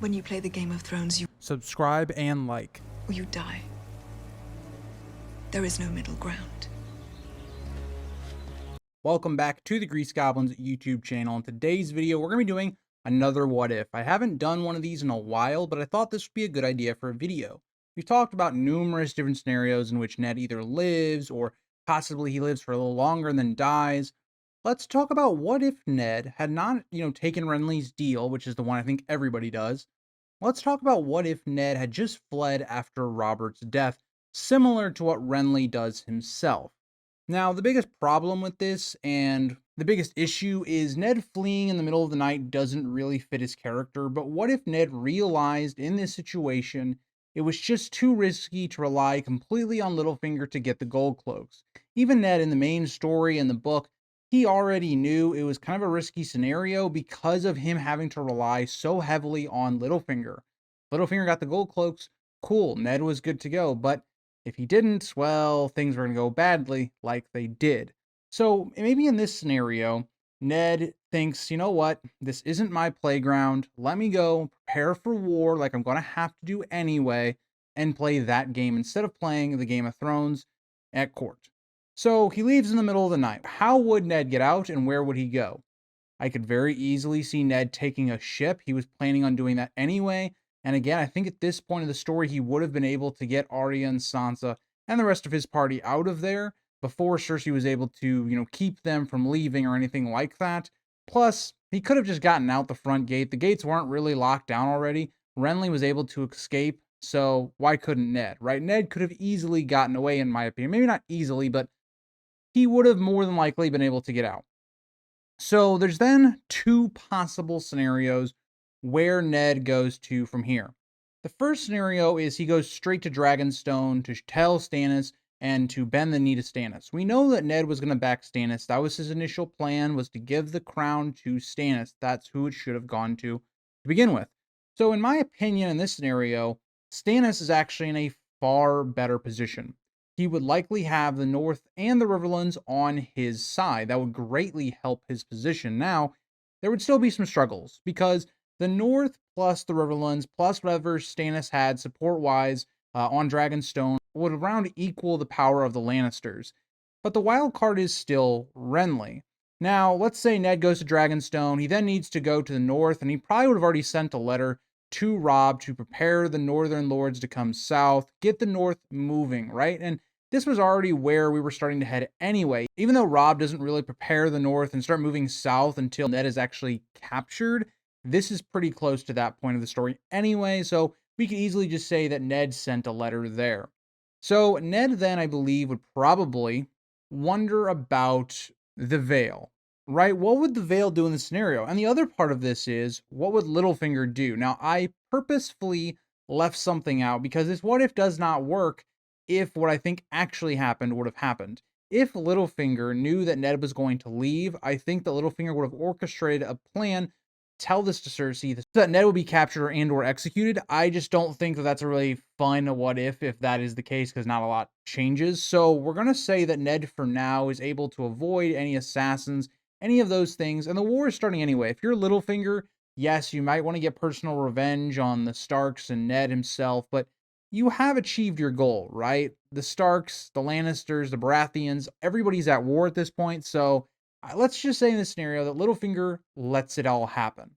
When you play the Game of Thrones, Subscribe and like. you die. There is no middle ground. Welcome back to the Grease Goblins YouTube channel. In today's video, we're going to be doing another what if. I haven't done one of these in a while, but I thought this would be a good idea for a video. We've talked about numerous different scenarios in which Ned either lives or possibly he lives for a little longer and then dies. Let's talk about what if Ned had not, taken Renly's deal, which is the one I think everybody does. Let's talk about what if Ned had just fled after Robert's death, similar to what Renly does himself. Now, the biggest problem with this and the biggest issue is Ned fleeing in the middle of the night doesn't really fit his character, but what if Ned realized in this situation it was just too risky to rely completely on Littlefinger to get the gold cloaks? Even Ned in the main story in the book, he already knew it was kind of a risky scenario because of him having to rely so heavily on Littlefinger. Littlefinger got the gold cloaks, cool, Ned was good to go, but if he didn't, well, things were going to go badly like they did. So maybe in this scenario, Ned thinks, you know what, this isn't my playground. Let me go prepare for war like I'm going to have to do anyway and play that game instead of playing the Game of Thrones at court. So he leaves in the middle of the night. How would Ned get out and where would he go? I could very easily see Ned taking a ship. He was planning on doing that anyway. And again, I think at this point of the story, he would have been able to get Arya and Sansa and the rest of his party out of there before Cersei was able to, keep them from leaving or anything like that. Plus, he could have just gotten out the front gate. The gates weren't really locked down already. Renly was able to escape, so why couldn't Ned, right? Ned could have easily gotten away, in my opinion. Maybe not easily, but he would have more than likely been able to get out. So there's then two possible scenarios where Ned goes to from here. The first scenario is he goes straight to Dragonstone to tell Stannis and to bend the knee to Stannis. We know that Ned was going to back Stannis. That was his initial plan, was to give the crown to Stannis. That's who it should have gone to begin with. So in my opinion, in this scenario, Stannis is actually in a far better position. He would likely have the North and the Riverlands on his side. That would greatly help his position. Now, there would still be some struggles because the North plus the Riverlands plus whatever Stannis had support-wise on Dragonstone would around equal the power of the Lannisters. But the wild card is still Renly. Now, let's say Ned goes to Dragonstone. He then needs to go to the North, and he probably would have already sent a letter to Robb to prepare the Northern Lords to come south, get the North moving, right? And this was already where we were starting to head anyway. Even though Robb doesn't really prepare the North and start moving south until Ned is actually captured, this is pretty close to that point of the story anyway, so we could easily just say that Ned sent a letter there. So Ned then, I believe, would probably wonder about the Vale, right? What would the Vale do in this scenario? And the other part of this is, what would Littlefinger do? Now, I purposefully left something out because this what if does not work if what I think actually happened would have happened. If Littlefinger knew that Ned was going to leave, I think that Littlefinger would have orchestrated a plan, tell this to Cersei, so that Ned would be captured and or executed. I just don't think that that's a really fun what if that is the case, because not a lot changes. So we're going to say that Ned for now is able to avoid any assassins, any of those things, and the war is starting anyway. If you're Littlefinger, yes, you might want to get personal revenge on the Starks and Ned himself, but you have achieved your goal, right? The Starks, the Lannisters, the Baratheons, everybody's at war at this point, so let's just say in this scenario that Littlefinger lets it all happen.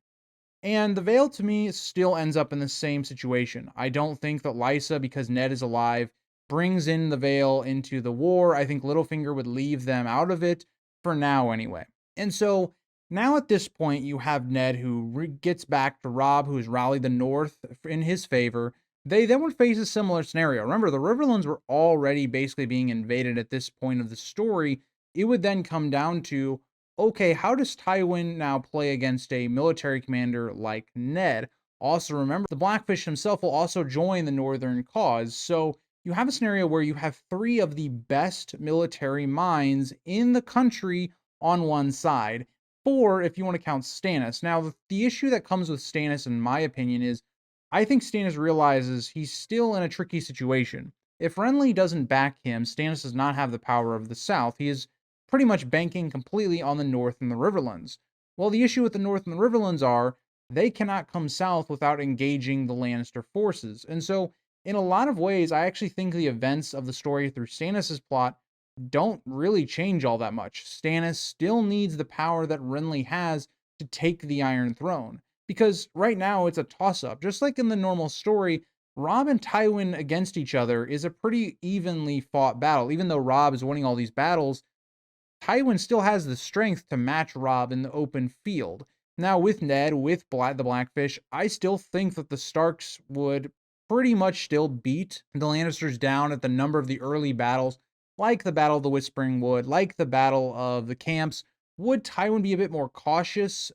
And the Vale, to me, still ends up in the same situation. I don't think that Lysa, because Ned is alive, brings in the Vale into the war. I think Littlefinger would leave them out of it, for now anyway. And so, now at this point, you have Ned who gets back to Robb, who has rallied the North in his favor. They then would face a similar scenario. Remember, the Riverlands were already basically being invaded at this point of the story. It would then come down to, okay, how does Tywin now play against a military commander like Ned? Also, remember, the Blackfish himself will also join the Northern cause. So you have a scenario where you have three of the best military minds in the country on one side. Four, if you want to count Stannis. Now, the issue that comes with Stannis, in my opinion, is I think Stannis realizes he's still in a tricky situation. If Renly doesn't back him, Stannis does not have the power of the South. He is pretty much banking completely on the North and the Riverlands. Well, the issue with the North and the Riverlands are they cannot come south without engaging the Lannister forces. And so, in a lot of ways, I actually think the events of the story through Stannis' plot don't really change all that much. Stannis still needs the power that Renly has to take the Iron Throne. Because right now it's a toss up. Just like in the normal story, Robb and Tywin against each other is a pretty evenly fought battle. Even though Robb is winning all these battles, Tywin still has the strength to match Robb in the open field. Now, with Ned, with the Blackfish, I still think that the Starks would pretty much still beat the Lannisters down at the number of the early battles, like the Battle of the Whispering Wood, like the Battle of the Camps. Would Tywin be a bit more cautious?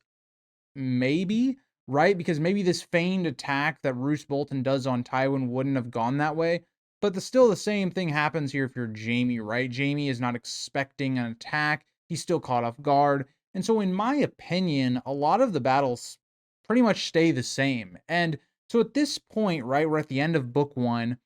Maybe, right? Because maybe this feigned attack that Roose Bolton does on Tywin wouldn't have gone that way. But still the same thing happens here if you're Jaime, right? Jaime is not expecting an attack. He's still caught off guard. And so, in my opinion, a lot of the battles pretty much stay the same. And so at this point, right, we're at the end of book one.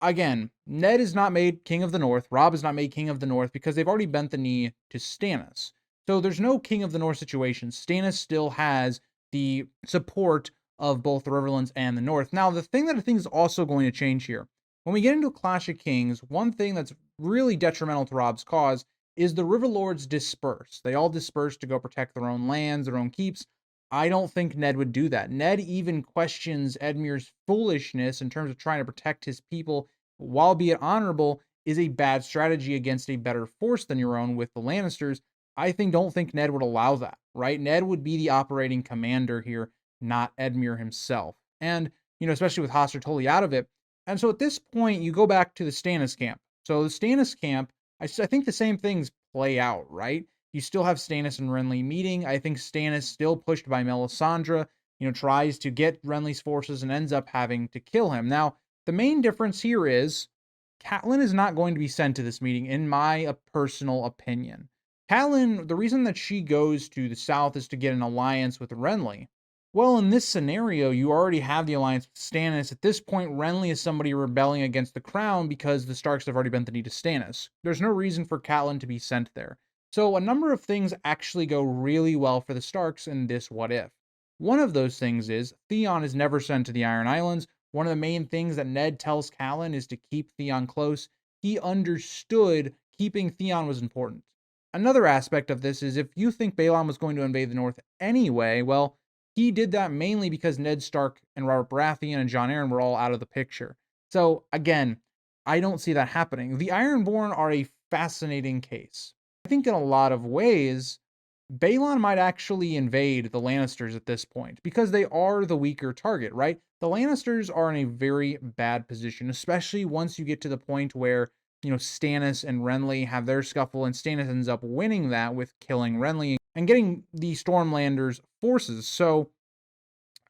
Again, Ned is not made King of the North. Robb is not made King of the North because they've already bent the knee to Stannis. So there's no King of the North situation. Stannis still has the support of both the Riverlands and the North. Now, the thing that I think is also going to change here, when we get into Clash of Kings, one thing that's really detrimental to Robb's cause is the Riverlords disperse. They all disperse to go protect their own lands, their own keeps. I don't think Ned would do that. Ned even questions Edmure's foolishness in terms of trying to protect his people, while be it honorable, is a bad strategy against a better force than your own with the Lannisters. Don't think Ned would allow that, right? Ned would be the operating commander here, not Edmure himself. And, especially with Hoster totally out of it. And so at this point, you go back to the Stannis camp. So the Stannis camp, I think the same things play out, right? You still have Stannis and Renly meeting. I think Stannis, still pushed by Melisandre, tries to get Renly's forces and ends up having to kill him. Now, the main difference here is Catelyn is not going to be sent to this meeting, in my personal opinion. Catelyn, the reason that she goes to the south is to get an alliance with Renly. Well, in this scenario, you already have the alliance with Stannis. At this point, Renly is somebody rebelling against the crown because the Starks have already bent the knee to Stannis. There's no reason for Catelyn to be sent there. So a number of things actually go really well for the Starks in this what if. One of those things is Theon is never sent to the Iron Islands. One of the main things that Ned tells Catelyn is to keep Theon close. He understood keeping Theon was important. Another aspect of this is if you think Balon was going to invade the North anyway, well, he did that mainly because Ned Stark and Robert Baratheon and Jon Arryn were all out of the picture. So again, I don't see that happening. The Ironborn are a fascinating case. I think in a lot of ways, Balon might actually invade the Lannisters at this point because they are the weaker target, right? The Lannisters are in a very bad position, especially once you get to the point where, Stannis and Renly have their scuffle and Stannis ends up winning that with killing Renly and getting the Stormlanders' forces. So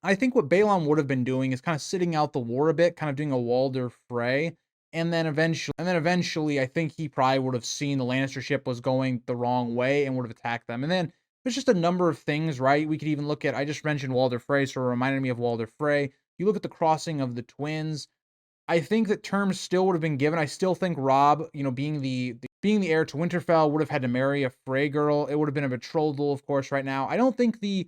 I think what Balon would have been doing is kind of sitting out the war a bit, kind of doing a Walder Frey. And then eventually, I think he probably would have seen the Lannister ship was going the wrong way and would have attacked them. And then there's just a number of things, right? We could even look at, I just mentioned Walder Frey, so it reminded me of Walder Frey. You look at the crossing of the twins. I think that terms still would have been given. I still think Robb, being the heir to Winterfell, would have had to marry a Frey girl. It would have been a betrothal, of course, right now. I don't think the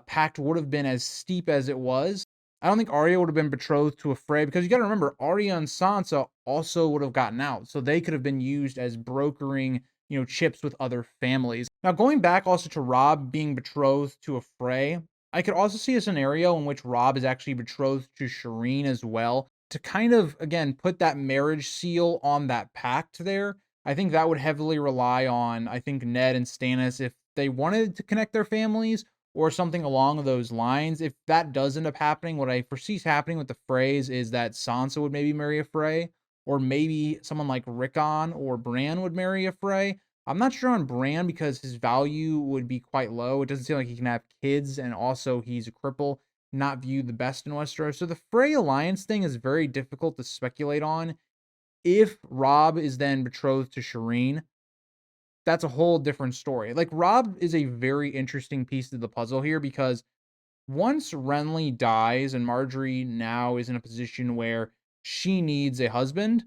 pact would have been as steep as it was. I don't think Arya would have been betrothed to a Frey because you got to remember, Arya and Sansa also would have gotten out. So they could have been used as brokering, chips with other families. Now, going back also to Robb being betrothed to a Frey, I could also see a scenario in which Robb is actually betrothed to Shireen as well to kind of, again, put that marriage seal on that pact there. I think that would heavily rely on, I think, Ned and Stannis if they wanted to connect their families or something along those lines. If that does end up happening, what I foresee happening with the Freys is that Sansa would maybe marry a Frey, or maybe someone like Rickon or Bran would marry a Frey. I'm not sure on Bran because his value would be quite low. It doesn't seem like he can have kids, and also he's a cripple, not viewed the best in Westeros. So the Frey alliance thing is very difficult to speculate on. If Robb is then betrothed to Shireen, that's a whole different story. Like, Robb is a very interesting piece of the puzzle here because once Renly dies and Marjorie now is in a position where she needs a husband,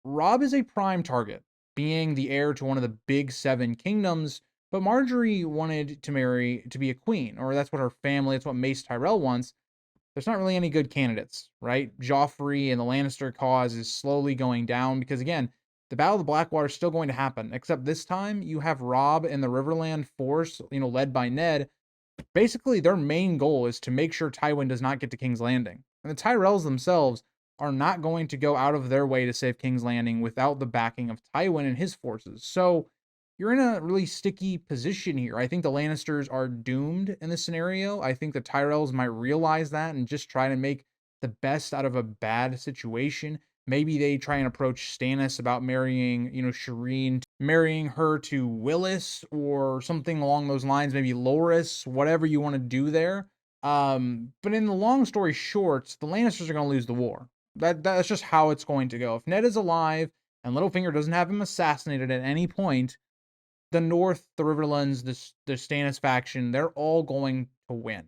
Robb is a prime target, being the heir to one of the big seven kingdoms. But Marjorie wanted to be a queen, or that's what her family, that's what Mace Tyrell wants. There's not really any good candidates, right? Joffrey and the Lannister cause is slowly going down because, again, the Battle of the Blackwater is still going to happen, except this time you have Robb and the Riverland force, led by Ned. Basically, their main goal is to make sure Tywin does not get to King's Landing. And the Tyrells themselves are not going to go out of their way to save King's Landing without the backing of Tywin and his forces. So you're in a really sticky position here. I think the Lannisters are doomed in this scenario. I think the Tyrells might realize that and just try to make the best out of a bad situation. Maybe they try and approach Stannis about marrying, Shireen, marrying her to Willis or something along those lines, maybe Loras, whatever you want to do there. But in the long story short, the Lannisters are going to lose the war. That's just how it's going to go. If Ned is alive and Littlefinger doesn't have him assassinated at any point, the North, the Riverlands, the Stannis faction, they're all going to win.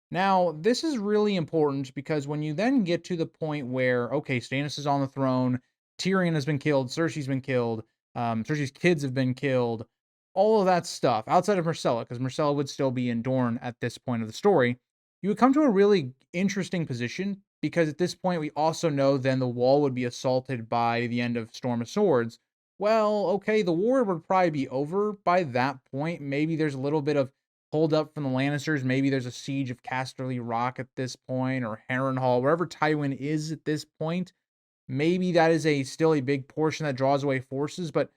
Now, this is really important because when you then get to the point where, okay, Stannis is on the throne, Tyrion has been killed, Cersei's been killed, Cersei's kids have been killed, all of that stuff, outside of Myrcella, because Myrcella would still be in Dorne at this point of the story, you would come to a really interesting position because at this point we also know then the wall would be assaulted by the end of Storm of Swords. Well, okay, the war would probably be over by that point. Maybe there's a little bit of hold up from the Lannisters. Maybe there's a siege of Casterly Rock at this point, or Harrenhal, wherever Tywin is at this point. Maybe that is still a big portion that draws away forces, but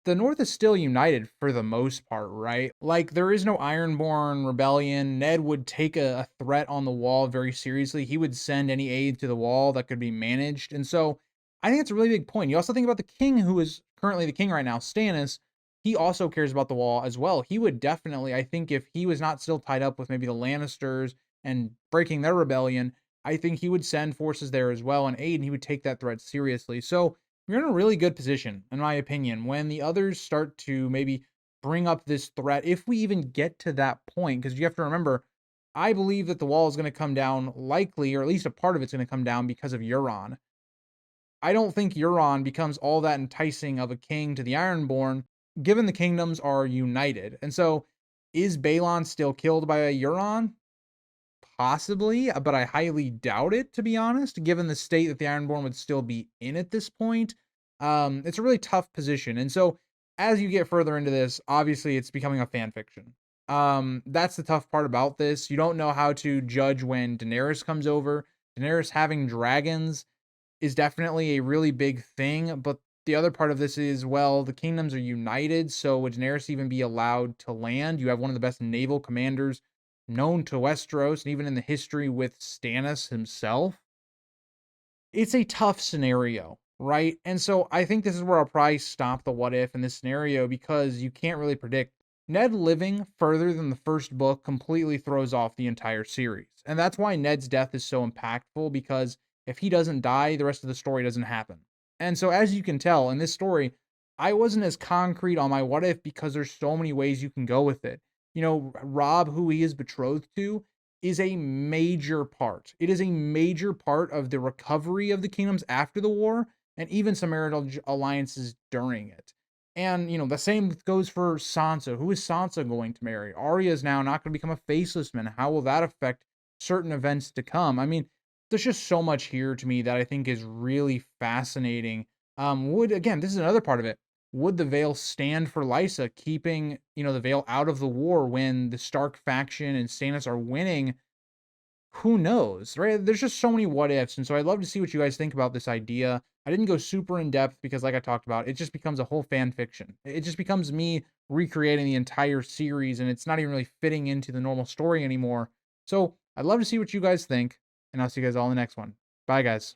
the North is still united for the most part, right? Like, there is no Ironborn rebellion. Ned would take a threat on the wall very seriously. He would send any aid to the wall that could be managed. And so I think it's a really big point. You also think about the king, who is currently the king right now, Stannis. He also cares about the wall as well. He would definitely, I think, if he was not still tied up with maybe the Lannisters and breaking their rebellion, I think he would send forces there as well and aid, and he would take that threat seriously. So you're in a really good position, in my opinion, when the others start to maybe bring up this threat, if we even get to that point, because you have to remember, I believe that the wall is going to come down likely, or at least a part of it's going to come down because of Euron. I don't think Euron becomes all that enticing of a king to the Ironborn, given the kingdoms are united. And so, is Balon still killed by a Euron? Possibly, but I highly doubt it, to be honest, given the state that the Ironborn would still be in at this point. It's a really tough position. And so, as you get further into this, obviously it's becoming a fan fiction. That's the tough part about this. You don't know how to judge when Daenerys comes over. Daenerys having dragons is definitely a really big thing, but the other part of this is, well, the kingdoms are united, so would Daenerys even be allowed to land? You have one of the best naval commanders known to Westeros, and even in the history with Stannis himself. It's a tough scenario, right? And so I think this is where I'll probably stop the what if in this scenario because you can't really predict. Ned living further than the first book completely throws off the entire series. And that's why Ned's death is so impactful, because if he doesn't die, the rest of the story doesn't happen. And so, as you can tell in this story, I wasn't as concrete on my what if because there's so many ways you can go with it. Robb, who he is betrothed to, is a major part. It is a major part of the recovery of the kingdoms after the war, and even some marital alliances during it. And, the same goes for Sansa. Who is Sansa going to marry? Arya is now not going to become a faceless man. How will that affect certain events to come? I mean, there's just so much here to me that I think is really fascinating. This is another part of it. Would the Vale stand for Lysa, keeping, the Vale out of the war when the Stark faction and Stannis are winning? Who knows, right? There's just so many what ifs. And so I'd love to see what you guys think about this idea. I didn't go super in depth because, like I talked about, it just becomes a whole fan fiction. It just becomes me recreating the entire series, and it's not even really fitting into the normal story anymore. So I'd love to see what you guys think, and I'll see you guys all in the next one. Bye, guys.